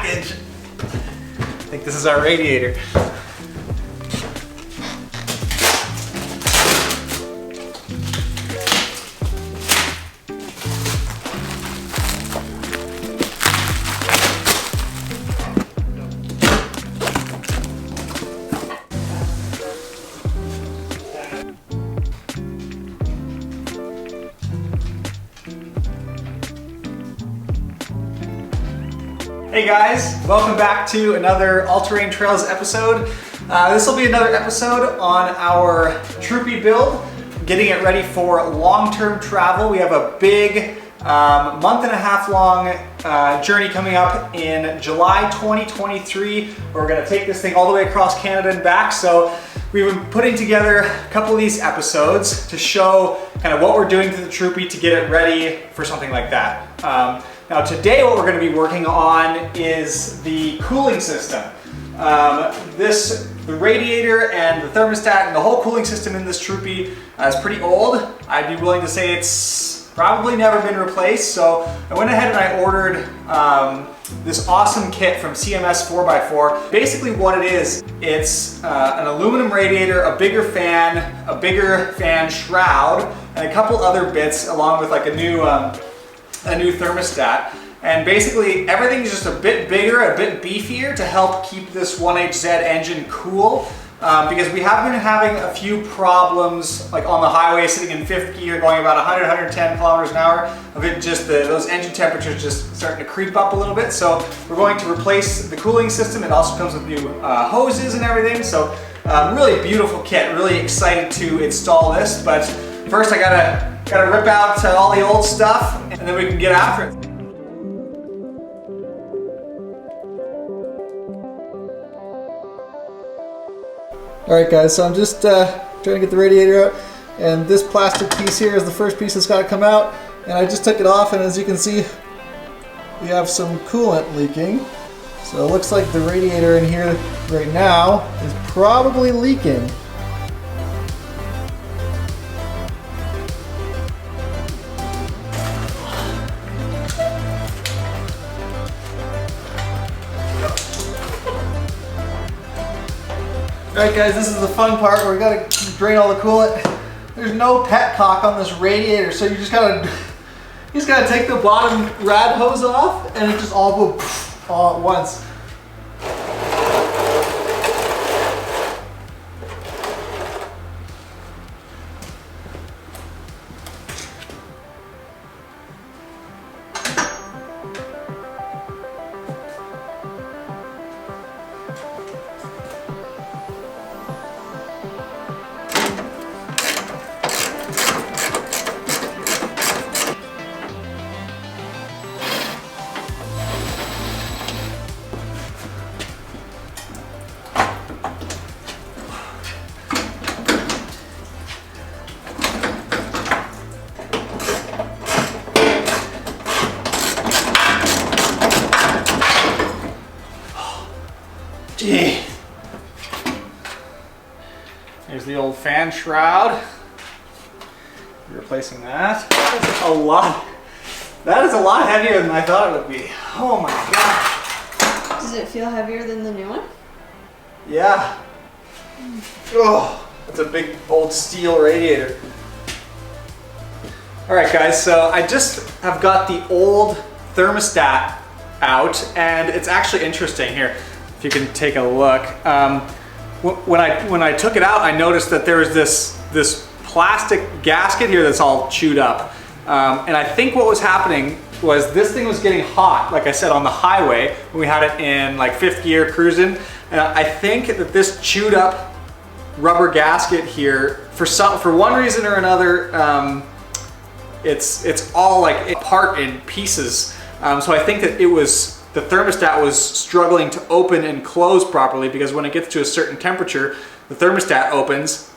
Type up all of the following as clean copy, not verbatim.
package. I think this is our radiator. Hey guys, welcome back to another All-Terrain Trails episode. This will be another episode on our Troopy build, getting it ready for long-term travel. We have a big month and a half long journey coming up in July 2023. We're going to take this thing all the way across Canada and back. So we've been putting together a couple of these episodes to show kind of what we're doing to the Troopy to get it ready for something like that. Now today what we're going to be working on is the cooling system. The radiator and the thermostat and the whole cooling system in this Troopy is pretty old. I'd be willing to say it's probably never been replaced. So I went ahead and I ordered this awesome kit from CMS 4x4. Basically what it is, it's an aluminum radiator, a bigger fan shroud, and a couple other bits along with like a new thermostat, and basically everything's just a bit bigger, a bit beefier to help keep this 1HZ engine cool, because we have been having a few problems like on the highway sitting in 5th gear going about 100-110 kilometers an hour of it just those engine temperatures just starting to creep up a little bit. So we're going to replace the cooling system. It also comes with new hoses and everything, so really beautiful kit. Really excited to install this, but first I gotta rip out all the old stuff and then we can get after it. Alright guys, so I'm just trying to get the radiator out, and this plastic piece here is the first piece that's got to come out, and I just took it off, and as you can see we have some coolant leaking. So it looks like the radiator in here right now is probably leaking. Alright guys, this is the fun part where we gotta drain all the coolant. There's no petcock on this radiator, so you just gotta take the bottom rad hose off and it just all goes all at once. Gee. There's the old fan shroud. Replacing that. That's a lot. That is a lot heavier than I thought it would be. Oh my gosh. Does it feel heavier than the new one? Yeah. Oh, that's a big old steel radiator. Alright guys, so I just have got the old thermostat out, and it's actually interesting here. If you can take a look. When I took it out, I noticed that there was this plastic gasket here that's all chewed up. And I think what was happening was this thing was getting hot, like I said, on the highway when we had it in like 5th gear cruising. And I think that this chewed up rubber gasket here, for one reason or another, it's all like apart in pieces. So I think that the thermostat was struggling to open and close properly, because when it gets to a certain temperature, the thermostat opens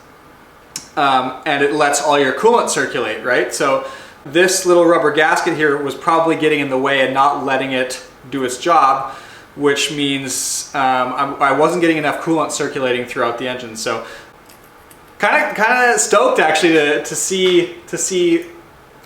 and it lets all your coolant circulate, right? So this little rubber gasket here was probably getting in the way and not letting it do its job, which means I wasn't getting enough coolant circulating throughout the engine. So kind of stoked actually to see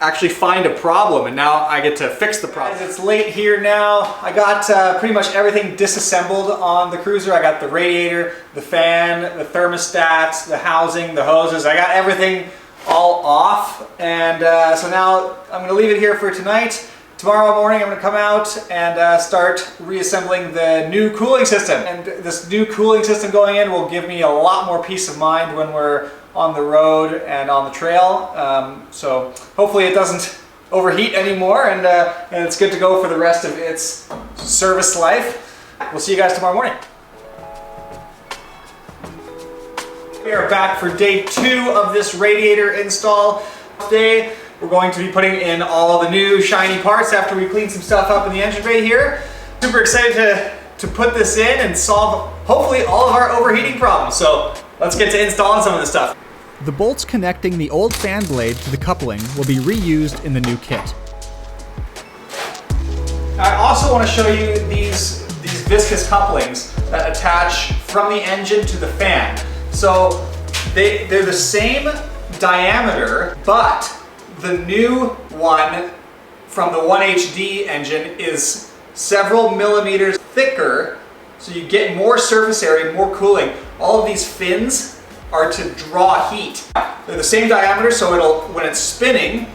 actually find a problem, and now I get to fix the problem. It's late here now. I got pretty much everything disassembled on the cruiser. I got the radiator, the fan, the thermostat, the housing, the hoses. I got everything all off, and so now I'm going to leave it here for tonight. Tomorrow morning I'm going to come out and start reassembling the new cooling system. And this new cooling system going in will give me a lot more peace of mind when we're on the road and on the trail. So hopefully it doesn't overheat anymore, and it's good to go for the rest of its service life. We'll see you guys tomorrow morning. We are back for day 2 of this radiator install. Today we're going to be putting in all the new shiny parts after we clean some stuff up in the engine bay here. Super excited to put this in and solve hopefully all of our overheating problems. So let's get to installing some of this stuff. The bolts connecting the old fan blade to the coupling will be reused in the new kit. I also want to show you these viscous couplings that attach from the engine to the fan. So they're the same diameter, but the new one from the 1HD engine is several millimeters thicker, so you get more surface area, more cooling. All of these fins are to draw heat. They're the same diameter, so when it's spinning,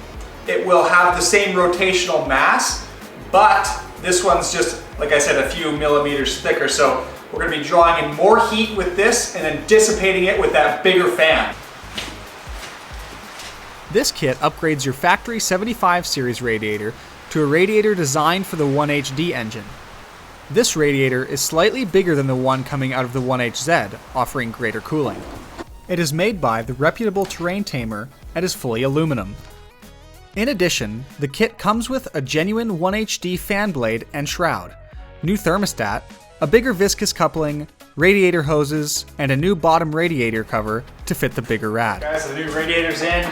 it will have the same rotational mass, but this one's just, like I said, a few millimeters thicker. So we're going to be drawing in more heat with this and then dissipating it with that bigger fan. This kit upgrades your factory 75 series radiator to a radiator designed for the 1HD engine. This radiator is slightly bigger than the one coming out of the 1HZ, offering greater cooling. It is made by the reputable Terrain Tamer and is fully aluminum. In addition, the kit comes with a genuine 1HD fan blade and shroud, new thermostat, a bigger viscous coupling, radiator hoses, and a new bottom radiator cover to fit the bigger rad. Guys, the new radiator's in.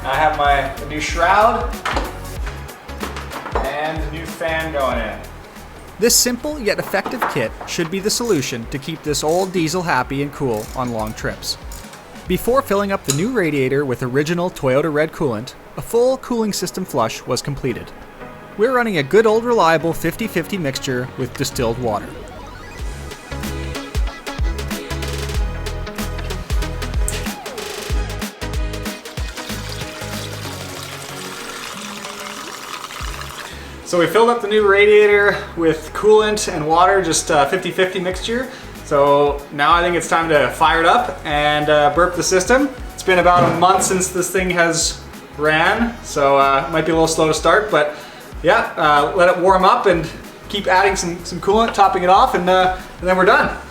I have the new shroud and the new fan going in. This simple yet effective kit should be the solution to keep this old diesel happy and cool on long trips. Before filling up the new radiator with original Toyota red coolant, a full cooling system flush was completed. We're running a good old reliable 50-50 mixture with distilled water. So we filled up the new radiator with coolant and water, just 50-50 mixture. So now I think it's time to fire it up and burp the system. It's been about a month since this thing has ran, so it might be a little slow to start, but yeah, let it warm up and keep adding some coolant, topping it off, and then we're done.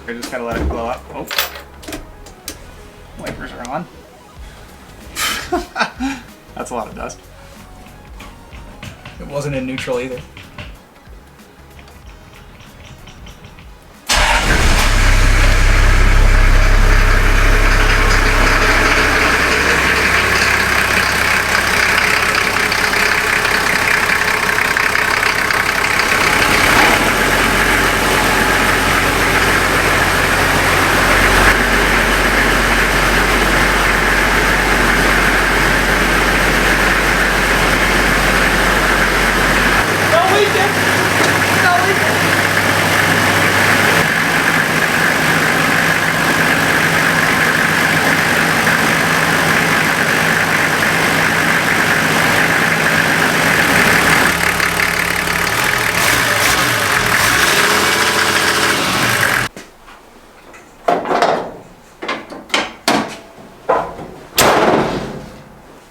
I just gotta let it blow up. Oh, wipers are on. That's a lot of dust. It wasn't in neutral either.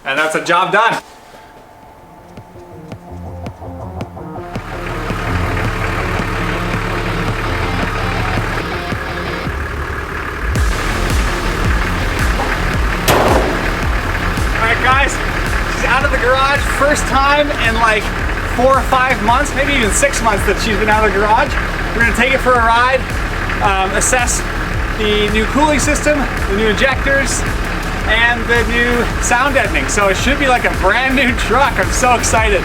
And that's a job done. Alright guys, she's out of the garage, first time in like 4 or 5 months, maybe even 6 months that she's been out of the garage. We're gonna take it for a ride, assess the new cooling system, the new injectors, and the new sound deadening. So it should be like a brand new truck. I'm so excited.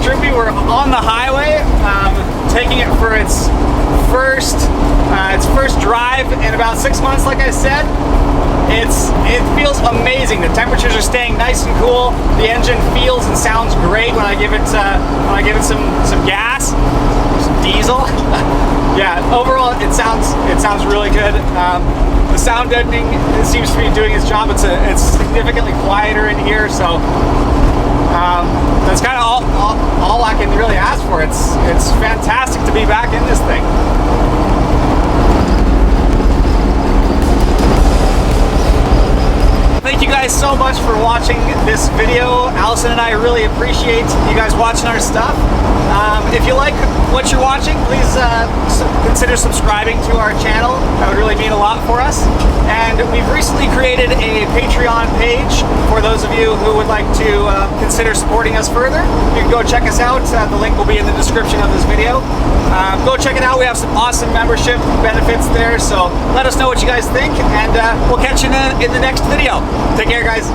Troopy. We're on the highway, taking it for its first drive in about 6 months. Like I said, it feels amazing. The temperatures are staying nice and cool. The engine feels and sounds great when I give it some gas, some diesel. Yeah, overall it sounds really good. The sound deadening seems to be doing its job. It's significantly quieter in here, so that's kind of all I can really ask for. It's fantastic to be back in this thing. Thank you guys so much for watching this video. Allison and I really appreciate you guys watching our stuff. If you like what you're watching, please consider subscribing to our channel. That would really mean a lot for us. And we've recently created a Patreon page for those of you who would like to consider supporting us further. You can go check us out. The link will be in the description of this video. Go check it out. We have some awesome membership benefits there. So let us know what you guys think, and we'll catch you in the next video. Take care, guys.